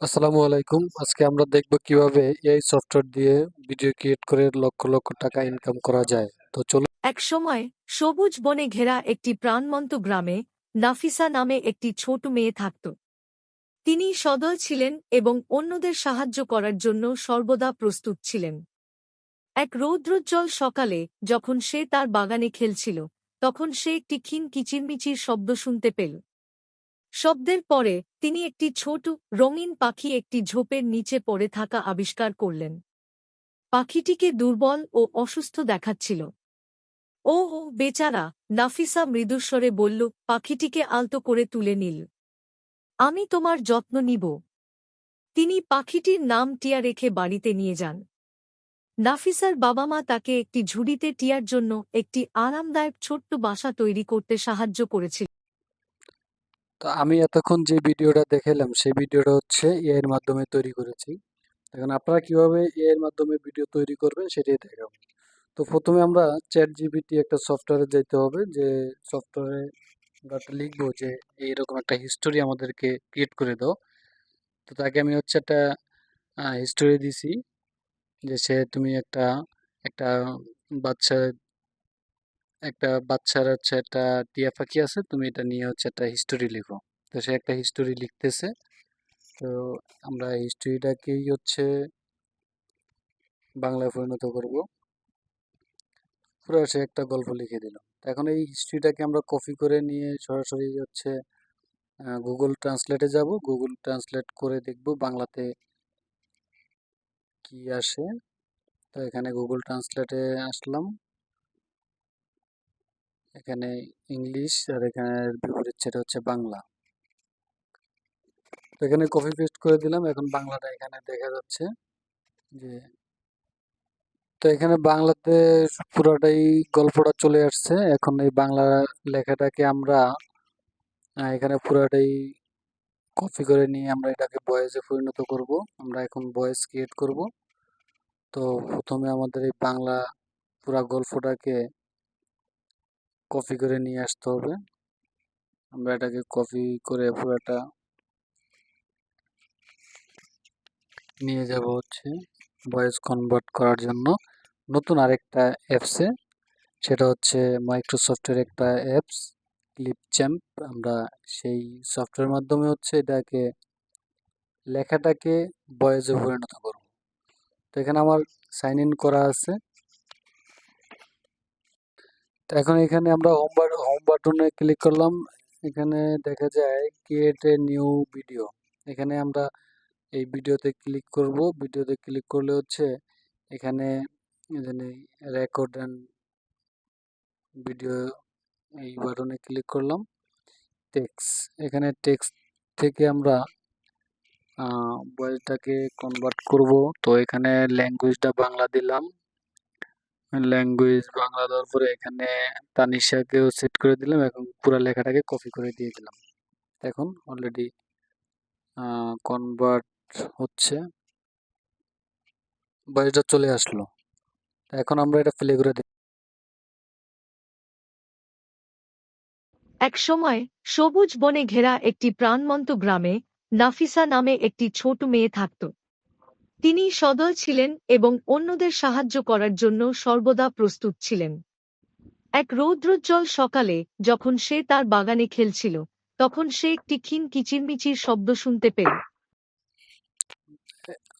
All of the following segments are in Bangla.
আসসালামু আলাইকুম। আজকে আমরা দেখব কিভাবে এআই সফটওয়্যার দিয়ে ভিডিও ক্রিয়েট করে লক্ষ লক্ষ টাকা ইনকাম করা যায়। তো চলুন। একসময় সবুজ বনে ঘেরা একটি প্রাণবন্ত গ্রামে নাফিসা নামে একটি ছোট মেয়ে থাকত। তিনি সদয় ছিলেন এবং অন্যদের সাহায্য করার জন্য সর্বদা প্রস্তুত ছিলেন। এক রৌদ্রোজ্জ্বল সকালে যখন সে তার বাগানে খেলছিল, তখন সে একটি ক্ষীণ কিচিরমিচির শব্দ শুনতে পেল। শব্দের পরে তিনি একটি ছোট রঙিন পাখি একটি ঝোপের নিচে পড়ে থাকা আবিষ্কার করলেন। পাখিটিকে দুর্বল ও অসুস্থ দেখাচ্ছিল। ওহ বেচারা, নাফিসা মৃদুস্বরে বলল, পাখিটিকে আলতো করে তুলে নিল। আমি তোমার যত্ন নিব। তিনি পাখিটির নাম টিয়া রেখে বাড়িতে নিয়ে যান। নাফিসার বাবা মা তাকে একটি ঝুড়িতে টিয়ার জন্য একটি আরামদায়ক ছোট্ট বাসা তৈরি করতে সাহায্য করেছিল। তো আমি এতক্ষণ যে ভিডিওটা দেখালাম সেই ভিডিওটা হচ্ছে এআই এর মাধ্যমে তৈরি করেছি। এখন আপনারা কিভাবে এআই এর মাধ্যমে ভিডিও তৈরি করবেন সেটাই দেখাবো। তো প্রথমে আমরা চ্যাট জিপিটি একটা সফটওয়্যারে যেতে হবে, যে সফটওয়্যারে আমরা একটা লিখবো যে এইরকম একটা হিস্টোরি আমাদেরকে ক্রিয়েট করে দাও। তো তাকে আমি হচ্ছে একটা হিস্টোরি দিছি, যে সে তুমি একটা একটা বাচ্চা বাচ্চার হচ্ছে একটা টিয়া পাখি আছে, তুমি এটা নিয়ে হচ্ছে একটা হিস্টোরি লিখো। তো সে একটা হিস্টোরি লিখতেছে। তো আমরা হিস্টোরিটাকেই হচ্ছে বাংলায় পরিণত করব। পুরো সে একটা গল্প লিখে দিল। এখন এই হিস্ট্রিটাকে আমরা কপি করে নিয়ে সরাসরি হচ্ছে গুগল ট্রান্সলেটে যাব। গুগল ট্রান্সলেট করে দেখব বাংলাতে কি আসে। তো এখানে গুগল ট্রান্সলেটে আসলাম। এখানে ইংলিশ আর এখানে বিপরীত সেটা হচ্ছে বাংলা। তো এখানে কপি পেস্ট করে দিলাম। এখন বাংলাটা এখানে দেখা যাচ্ছে যে, তো এখানে বাংলাতে পুরোটাই গল্পটা চলে আসছে। এখন এই বাংলা লেখাটাকে আমরা এখানে পুরোটাই কপি করে নিয়ে আমরা এটাকে ভয়েসে পরিণত করব। আমরা এখন ভয়েস ক্রিয়েট করব। তো প্রথমে আমাদের এই বাংলা পুরা গল্পটাকে কপি করে নিয়ে আসতে হবে। আমরা এটাকে কপি করে পুরোটা নিয়ে যাব হচ্ছে ভয়েস কনভার্ট করার জন্য নতুন আরেকটা অ্যাপসে। সেটা হচ্ছে মাইক্রোসফটের একটা অ্যাপস, ক্লিপচ্যাম্প। আমরা সেই সফটওয়্যার মাধ্যমে হচ্ছে এটাকে লেখাটাকে ভয়েসে পরিণত করব। তো এখানে আমার সাইন ইন করা আছে। তো এখন এখানে আমরা হোম বাটনে ক্লিক করলাম। এখানে দেখা যায় ক্রিয়েট এ নিউ ভিডিও। এখানে আমরা এই ভিডিওতে ক্লিক করব। ভিডিওতে ক্লিক করলে হচ্ছে এখানে এখানে রেকর্ড অ্যান্ড ভিডিও, এই বাটনে ক্লিক করলাম। টেক্সট, এখানে টেক্সট থেকে আমরা ভয়েসটাকে কনভার্ট করব। তো এখানে ল্যাঙ্গুয়েজটা বাংলা দিলাম। ল্যাঙ্গুয়েজ বাংলা দেওয়ার পরে এখানে তানিশাকেও সেট করে দিলাম। এখন পুরো লেখাটাকে কপি করে দিয়ে দিলাম। এখন অলরেডি কনভার্ট হচ্ছে, ভয়েসটা চলে আসলো। এখন আমরা এটা প্লে করে দেখি। একসময় সবুজ বনে ঘেরা একটি প্রাণবন্ত গ্রামে নাফিসা নামে একটি ছোট মেয়ে থাকত। তিনি সদয় ছিলেন এবং অন্যদের সাহায্য করার জন্য সর্বদা প্রস্তুত ছিলেন। এক রৌদ্রোজ্জ্বল সকালে যখন সে তার বাগানে খেলছিল, তখন সে একটি ক্ষীণ কিচিরমিচির শব্দ শুনতে পেল।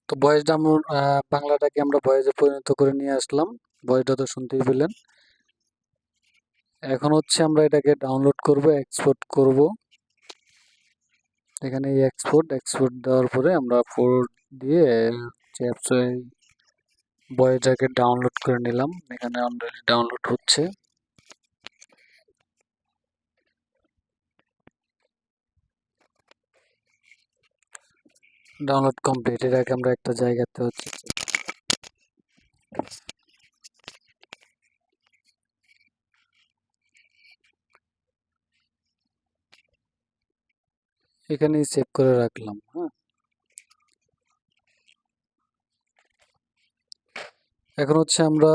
তো ভয়েসটা আমরা বাংলাটাকে আমরা ভয়েসে পরিণত করে নিয়ে আসলাম। ভয়েসটা তো শুনতেই পেলেন। এখন হচ্ছে আমরা এটাকে ডাউনলোড করব, এক্সপোর্ট করব। এখানে এই এক্সপোর্ট দেওয়ার পরে আমরা পোর্ট দিয়ে ভয়েসটাকে ডাউনলোড করে নিলাম। এখানে অলরেডি ডাউনলোড হচ্ছে। Download complete. এটাকে আমরা একটা জায়গাতে হচ্ছে এখানেই সেভ করে রাখলাম। হ্যাঁ, এখন হচ্ছে আমরা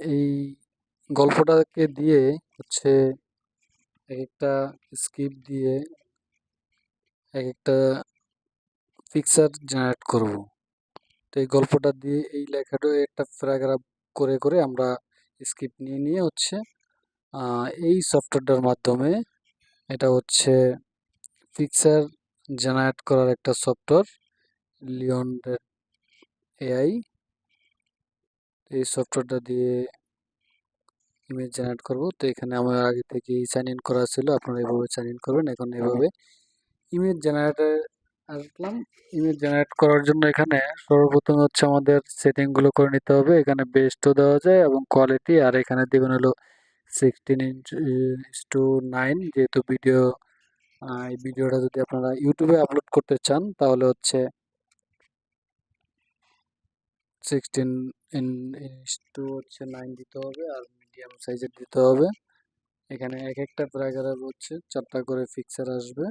এই গল্পটাকে দিয়ে হচ্ছে এক একটা স্ক্রিপ্ট দিয়ে এক একটা পিকচার জেনারেট করব। তো এই গল্পটা দিয়ে এই লেখাটা একটা প্যারাগ্রাফ করে করে আমরা স্ক্রিপ্ট নিয়ে নিয়ে হচ্ছে এই সফটওয়্যারটার মাধ্যমে, এটা হচ্ছে পিকচার জেনারেট করার একটা সফটওয়্যার, লিওনের এআই। এই সফটওয়্যারটা দিয়ে ইমেজ জেনারেট করব। তো এখানে আমার আগে থেকেই সাইন ইন করা ছিল, আপনারা এভাবে সাইন ইন করবেন। এখন এভাবে ইমেজ জেনারেটর আসলাম। ইমেজ জেনারেট করার জন্য এখানে সর্বপ্রথম হচ্ছে আমাদের সেটিংগুলো করে নিতে হবে। এখানে বেস্টও দেওয়া যায় এবং কোয়ালিটি, আর এখানে দেবেন হলো 16:9, যেহেতু ভিডিও, এই ভিডিওটা যদি আপনারা ইউটিউবে আপলোড করতে চান তাহলে হচ্ছে 16:9 দিতে হবে, আর মিডিয়াম সাইজের দিতে হবে। এখানে এক একটা প্যারাগ্রাফ হচ্ছে 4টা করে পিকচার আসবে,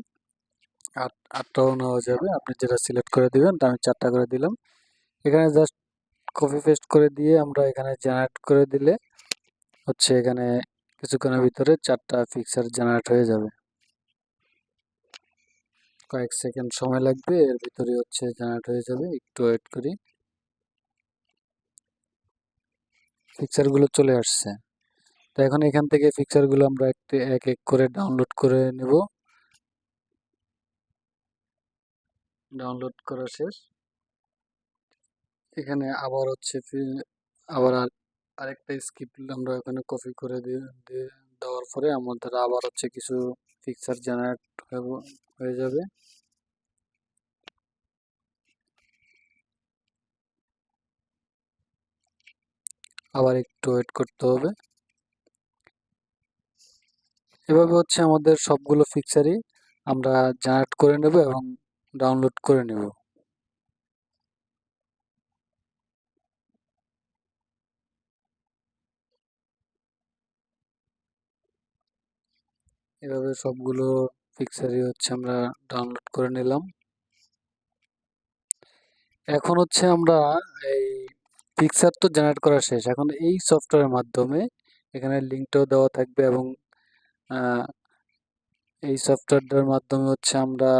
8টাও নেওয়া যাবে, আপনি যেটা সিলেক্ট করে দিবেন। তো আমি 4টা করে দিলাম। এখানে জাস্ট কপি পেস্ট করে দিয়ে আমরা এখানে জেনারেট করে দিলে হচ্ছে এখানে কিছুক্ষণের ভিতরে 4টা পিকচার জেনারেট হয়ে যাবে। কয়েক সেকেন্ড সময় লাগবে, এর ভিতরে হচ্ছে জেনারেট হয়ে যাবে। একটু ওয়েট করি। পিকচারগুলো চলে আসছে। তো এখন এখান থেকে পিকচারগুলো আমরা এক এক করে ডাউনলোড করে নেব। ডাউনলোড করা শেষ। এখানে আবার হচ্ছে আবার আরেকটা স্ক্রিপ্ট আমরা ওখানে কপি করে দেওয়ার পরে আমাদের আবার হচ্ছে কিছু পিকচার জেনারেট হয়ে যাবে। আবার একটু ওয়েট করতে হবে। এভাবে হচ্ছে আমাদের সবগুলো পিকচারই আমরা জেনারেট করে নেব এবং ডাউনলোড করে নেব। এভাবে সবগুলো পিকচারই হচ্ছে আমরা ডাউনলোড করে নিলাম। এখন হচ্ছে আমরা এই পিকচার তো জেনারেট করা শেষ। এখন এই সফটওয়্যারের মাধ্যমে এখানে লিঙ্কটাও দেওয়া থাকবে এবং এই সফটওয়্যারটার মাধ্যমে হচ্ছে আমরা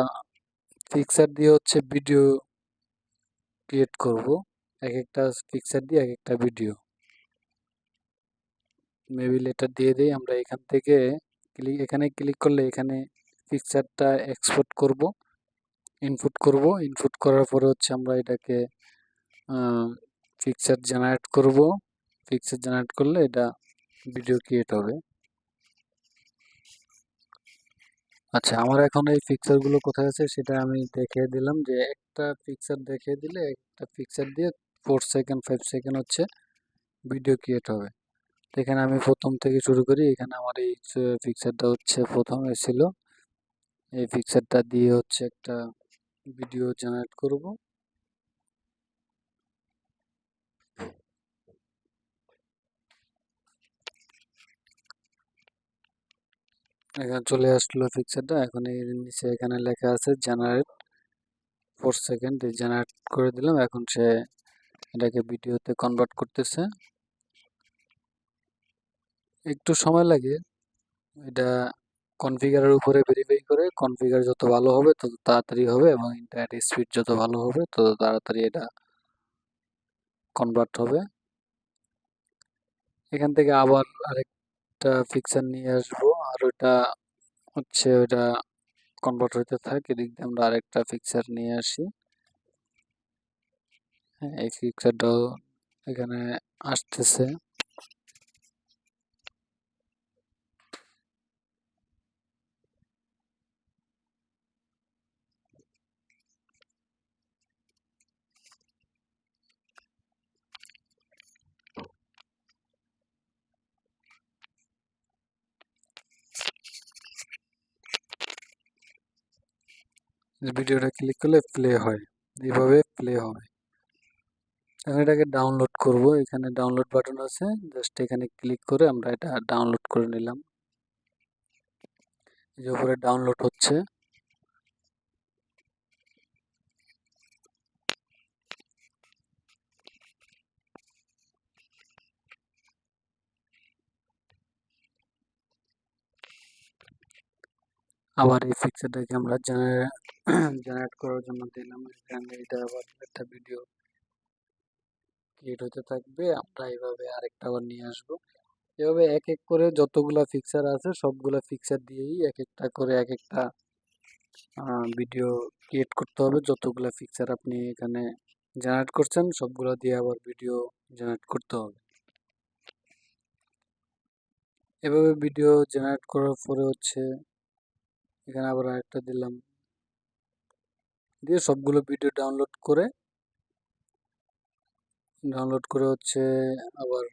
পিকচার দিয়ে হচ্ছে ভিডিও ক্রিয়েট করব। এক একটা পিকচার দিয়ে এক একটা ভিডিও। মেবি লেটার দিয়ে দিই আমরা। এখান থেকে এখানে ক্লিক করলে এখানে পিকচারটা এক্সপোর্ট করব, ইনপুট করব। ইনপুট করার পরে হচ্ছে আমরা এটাকে পিকচার জেনারেট করব। পিকচার জেনারেট করলে এটা ভিডিও ক্রিয়েট হবে। আচ্ছা, আমার এখন এই পিকচারগুলো কোথায় আছে সেটা আমি দেখিয়ে দিলাম, যে একটা পিকচার দেখিয়ে দিলে একটা পিকচার দিয়ে 4 সেকেন্ড 5 সেকেন্ড হচ্ছে ভিডিও ক্রিয়েট হবে। তো এখানে আমি প্রথম থেকে শুরু করি। এখানে আমার এই পিকচারটা হচ্ছে প্রথমে ছিল। এই পিকচারটা দিয়ে হচ্ছে একটা ভিডিও জেনারেট করব। এখানে চলে আসলো পিকচারটা। এখন এর নিচে এখানে লেখা আছে জেনারেট 4 সেকেন্ড, জেনারেট করে দিলাম। এখন সে এটাকে ভিডিওতে কনভার্ট করতেছে। একটু সময় লাগে। এটা কনফিগারের উপরে ভেরিফাই করে, কনফিগার যত ভালো হবে তত তাড়াতাড়ি হবে এবং ইন্টারনেট স্পিড যত ভালো হবে তত তাড়াতাড়ি এটা কনভার্ট হবে। এখান থেকে আবার আরেকটা পিকচার নিয়ে আসবো, আর ওটা হচ্ছে ওটা কনভার্ট হতে থাকে। এদিক দিয়ে আমরা আরেকটা পিকচার নিয়ে আসি। হ্যাঁ, এই পিকচারটাও এখানে আসতেছে। ভিডিওটা ক্লিক করলে প্লে হয়, এইভাবে প্লে হবে। এখন এটাকে ডাউনলোড করব। এখানে ডাউনলোড বাটন আছে, জাস্ট এখানে ক্লিক করে আমরা এটা ডাউনলোড করে নিলাম। এই যে উপরে ডাউনলোড হচ্ছে। আবার এই পিকচারটাকে আমরা জেনারেট করার জন্য দিলাম, এখানে এটা আবার একটা ভিডিও ক্রিয়েট হতে থাকবে, আমরা এইভাবে আরেকটা আবার নিয়ে আসবো। এভাবে এক এক করে যতগুলা পিকচার আছে সবগুলা পিকচার দিয়েই এক একটা করে এক একটা ভিডিও ক্রিয়েট করতে হবে। যতগুলা পিকচার আপনি এখানে জেনারেট করছেন সবগুলা দিয়ে আবার ভিডিও জেনারেট করতে হবে। এভাবে ভিডিও জেনারেট করার পরে হচ্ছে এখানে আবার আরেকটা দিলাম, দিয়ে সবগুলো ভিডিও ডাউনলোড করে হচ্ছে আবার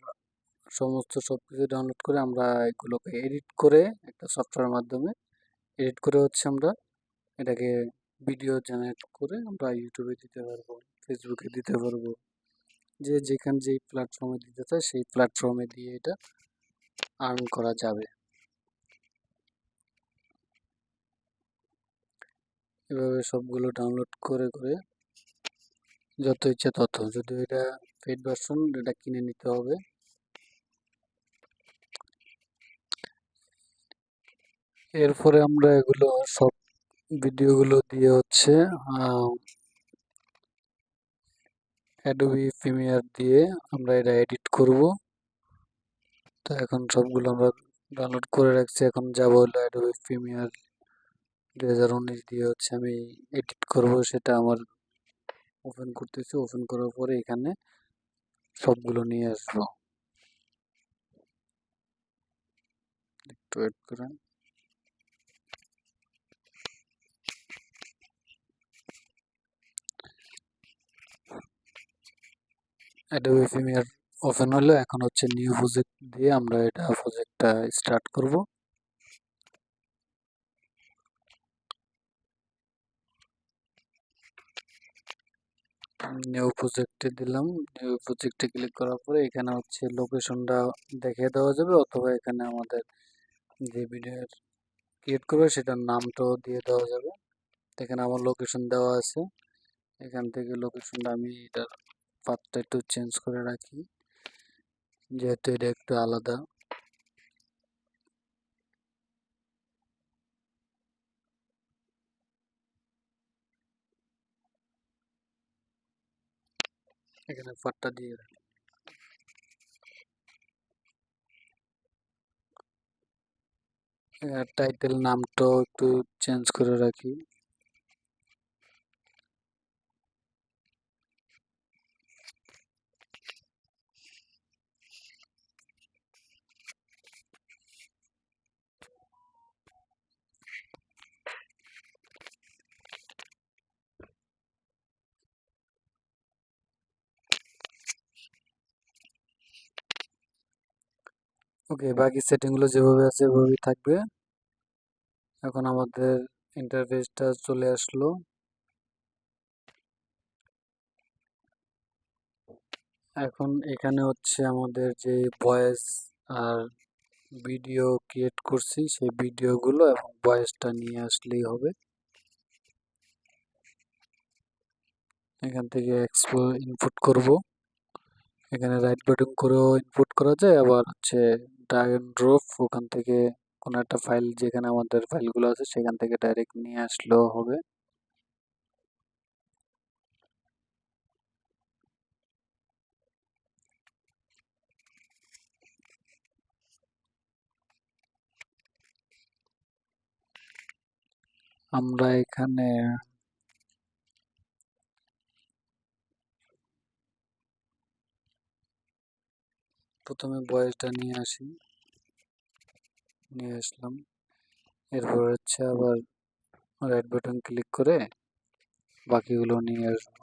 সমস্ত সবকিছু ডাউনলোড করে আমরা এগুলোকে এডিট করে একটা সফটওয়্যারের মাধ্যমে এডিট করে হচ্ছে আমরা এটাকে ভিডিও জেনারেট করে আমরা ইউটিউবে দিতে পারবো, ফেসবুকে দিতে পারবো, যে যেখানে যেই প্ল্যাটফর্মে দিতে চায় সেই প্ল্যাটফর্মে দিয়ে এটা আর্ন করা যাবে। এভাবে সবগুলো ডাউনলোড করে করে যত ইচ্ছা তত, যদি এটা পেইড ভার্সন এটা কিনে নিতে হবে। এরপরে আমরা এগুলো সব ভিডিওগুলো দিয়ে হচ্ছে অ্যাডোবি প্রিমিয়ার দিয়ে আমরা এটা এডিট করব। তো এখন সবগুলো আমরা ডাউনলোড করে রাখছি, এখন যাব হলো অ্যাডোবি প্রিমিয়ার 2019 দিয়ে হচ্ছে আমি এডিট করব, সেটা আমার ওপেন করতেছি। ওপেন করার পরে এখানে সবগুলো নিয়ে আসবো, একটু ওয়েট করেন। অ্যাডোবি প্রিমিয়ার ওপেন হলো, এখন হচ্ছে নিউ প্রজেক্ট দিয়ে আমরা এটা প্রজেক্টটা স্টার্ট করব। নিউ প্রজেক্টে দিলাম, নিউ প্রজেক্টে ক্লিক করার পরে এখানে হচ্ছে লোকেশনটা দেখিয়ে দেওয়া যাবে, অথবা এখানে আমাদের যে ভিডিও ক্রিয়েট করবে সেটার নামটাও দিয়ে দেওয়া যাবে। এখানে আমার লোকেশন দেওয়া আছে, এখান থেকে লোকেশনটা আমি এটার পাথটা একটু চেঞ্জ করে রাখি, যেহেতু এটা একটু আলাদা। এখানে পাথটা দিয়ে রাখি। টাইটেল নামটাও একটু চেঞ্জ করে রাখি। ওকে, বাকি সেটিংগুলো যেভাবে আছে এভাবেই থাকবে। এখন আমাদের ইন্টারফেসটা চলে আসলো। এখন এখানে হচ্ছে আমাদের যে ভয়েস আর ভিডিও ক্রিয়েট করছি সেই ভিডিওগুলো এবং ভয়েসটা নিয়ে আসলেই হবে। এখান থেকে ইনপুট করব, এখানে রাইট বাটন করেও ইনপুট করা যায়, আবার হচ্ছে ড্র্যাগ এন্ড ড্রপ ওখান থেকে কোনো একটা ফাইল যেখানে আমাদের ফাইলগুলো আছে সেখান থেকে ডাইরেক্ট নিয়ে আসলেও হবে। আমরা এখানে প্রথমে ভয়েসটা নিয়ে আসলাম, এরপর হচ্ছে আবার রাইট বাটন ক্লিক করে বাকিগুলো নিয়ে আসবো।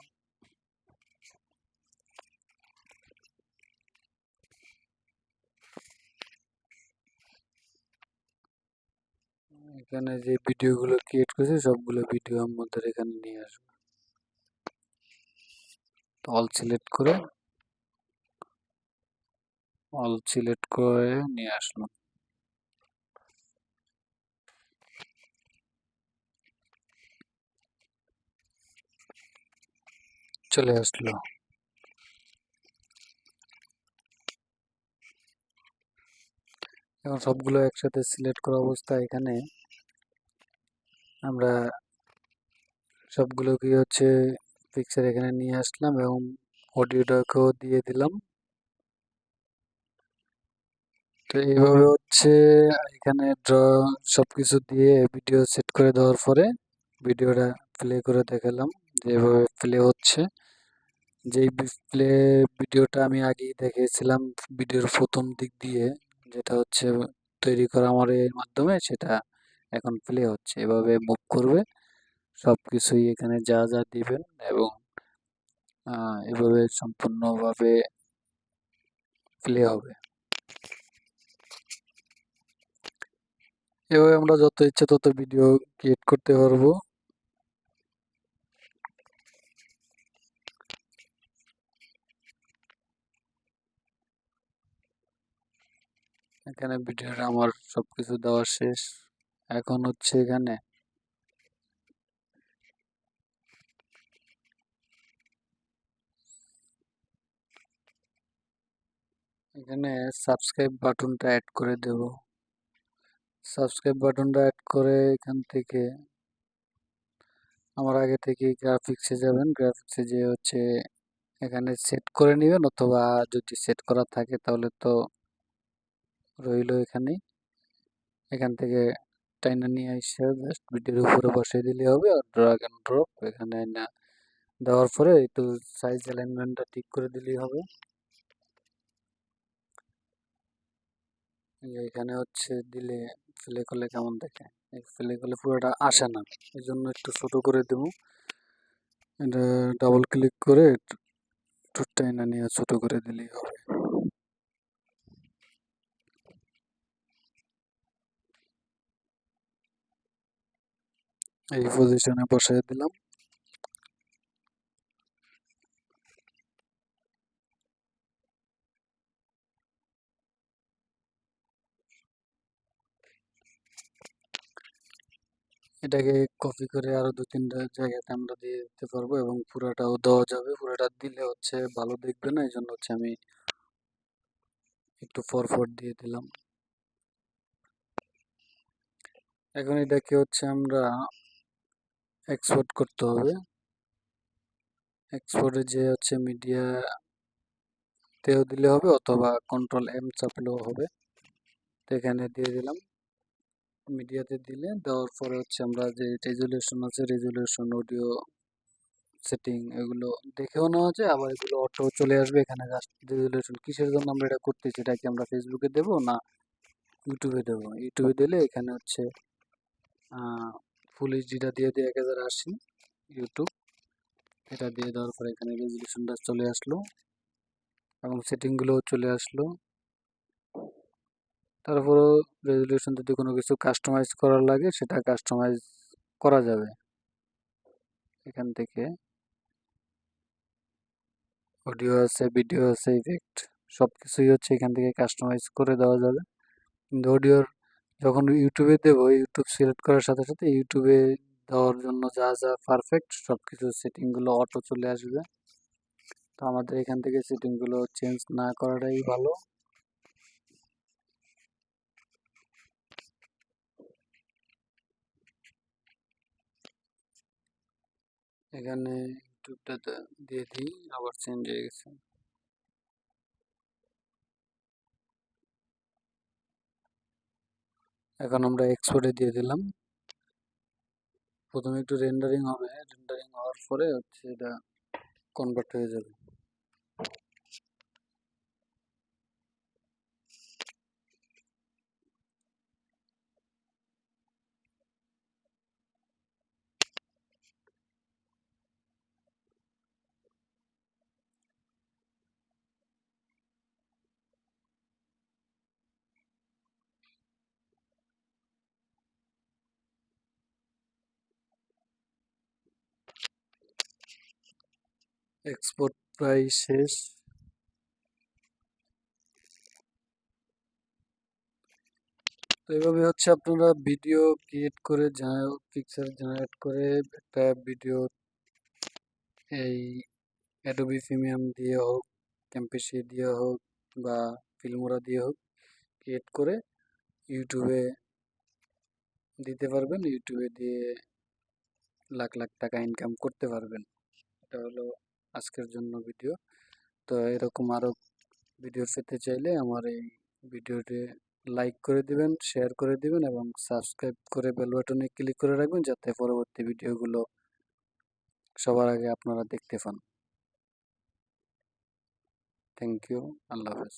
এখানে যে ভিডিওগুলো ক্রিয়েট করেছি সবগুলো ভিডিও আমাদের এখানে নিয়ে আসবো, অল সিলেক্ট করে নিয়ে আসলাম, চলে আসলো। এখন সবগুলো একসাথে সিলেক্ট করা অবস্থায় এখানে আমরা সবগুলোকে হচ্ছে পিকচার এখানে নিয়ে আসলাম এবং অডিওটাকেও দিয়ে দিলাম। তো এইভাবে হচ্ছে এখানে সবকিছু দিয়ে ভিডিও সেট করে দেওয়ার পরে ভিডিওটা প্লে করে দেখালাম যে এভাবে প্লে হচ্ছে। যেই প্লে ভিডিওটা আমি আগেই দেখিয়েছিলাম ভিডিওর প্রথম দিক দিয়ে, যেটা হচ্ছে তৈরি করা আমার এর মাধ্যমে, সেটা এখন প্লে হচ্ছে। এভাবে মুভ করবে, সবকিছুই এখানে যা যা দিবেন এবং এভাবে সম্পূর্ণভাবে প্লে হবে। এভাবে আমরা যত ইচ্ছে তত ভিডিও ক্রিয়েট করতে পারবো। এখানে ভিডিওটা আমার সবকিছু দেওয়া শেষ। এখন হচ্ছে এখানে সাবস্ক্রাইব বাটনটা অ্যাড করে দেব। সাবস্ক্রাইব বাটনটা অ্যাড করে এখান থেকে আমার আগে থেকে গ্রাফিক্সে যাবেন। গ্রাফিক্সে যে হচ্ছে এখানে সেট করে নেবেন, অথবা যদি সেট করা থাকে তাহলে তো রইল এখানে। এখান থেকে টাইনা নিয়ে এসে জাস্ট ভিডিওর উপরে বসিয়ে দিলে হবে, আর ড্রাগ এন্ড ড্রপ এখানে না দেওয়ার পরে একটু সাইজ অ্যালাইনমেন্টটা ঠিক করে দিলেই হবে। এখানে হচ্ছে দিলে প্লে করলে কেমন দেখে, প্লে করলে পুরোটা আসে না, এই জন্য একটু ছোট করে দেবো। এটা ডাবল ক্লিক করে একটু টাইনা নিয়ে ছোট করে দিলেই হবে। এই পজিশনে বসাই দিলাম। এটাকে কপি করে আরো 2-3টা জায়গাতে আমরা দিয়ে দিতে পারবো এবং পুরোটাও দেওয়া যাবে। পুরোটা দিলে হচ্ছে ভালো দেখবে না, এই জন্য হচ্ছে আমি একটু পর দিয়ে দিলাম। এখন এটাকে হচ্ছে আমরা এক্সপোর্ট করতে হবে। এক্সপোর্টে যে হচ্ছে মিডিয়া তেও দিলে হবে, অথবা কন্ট্রোল M চাপলেও হবে। তো এখানে দিয়ে দিলাম। মিডিয়াতে দিলে দেওয়ার পরে হচ্ছে আমরা যে রেজুলেশন আছে, রেজুলেশন, অডিও সেটিং, এগুলো দেখেও নেওয়া যায়, আবার এগুলো অটো চলে আসবে এখানে। জাস্ট রেজুলেশন কিসের জন্য আমরা এটা করতেছি, এটা কি আমরা ফেসবুকে দেবো না ইউটিউবে দেবো? ইউটিউবে দিলে এখানে হচ্ছে ফুল এইচডিটা দিয়ে 1080 ইউটিউব, এটা দিয়ে দেওয়ার পরে এখানে রেজুলেশনটা চলে আসলো এবং সেটিংগুলোও চলে আসলো। তারপরেও রেজুলেশন যদি কোনো কিছু কাস্টমাইজ করার লাগে সেটা কাস্টমাইজ করা যাবে এখান থেকে। অডিও আছে, ভিডিও আছে, ইফেক্ট, সব কিছুই হচ্ছে এখান থেকে কাস্টমাইজ করে দেওয়া যাবে। কিন্তু অডিওর যখন ইউটিউবে দেবো, ইউটিউব সিলেক্ট করার সাথে সাথে ইউটিউবে দেওয়ার জন্য যা যা পারফেক্ট সব কিছু সেটিংগুলো অটো চলে আসবে। তো আমাদের এখান থেকে সেটিংগুলো চেঞ্জ না করাটাই ভালো। এখানে ইউটিউবটা দিয়ে দিই, আবার চেঞ্জ হয়ে গেছে। এখন আমরা এক্সপোর্টে দিয়ে দিলাম। প্রথমে একটু রেন্ডারিং হবে, রেন্ডারিং হওয়ার পরে হচ্ছে এটা কনভার্ট হয়ে যাবে। এক্সপোর্ট প্রায় শেষ। তো এইভাবে হচ্ছে আপনারা ভিডিও ক্রিয়েট করে, পিকচার জেনারেট করে একটা ভিডিও এই অ্যাডোবি প্রিমিয়াম দিয়ে হোক, ক্যাম্পেসি দিয়ে হোক, বা ফিল্মোরা দিয়ে হোক ক্রিয়েট করে ইউটিউবে দিতে পারবেন। ইউটিউবে দিয়ে লাখ লাখ টাকা ইনকাম করতে পারবেন। এটা হলো আজকের জন্য ভিডিও। তো এরকম আরো ভিডিও পেতে চাইলে আমার এই ভিডিওটি লাইক করে দিবেন, শেয়ার করে দিবেন এবং সাবস্ক্রাইব করে বেল বাটনে ক্লিক করে রাখবেন যাতে পরবর্তী ভিডিওগুলো সবার আগে আপনারা দেখতে পান। Thank you. আল্লাহ হাফেজ।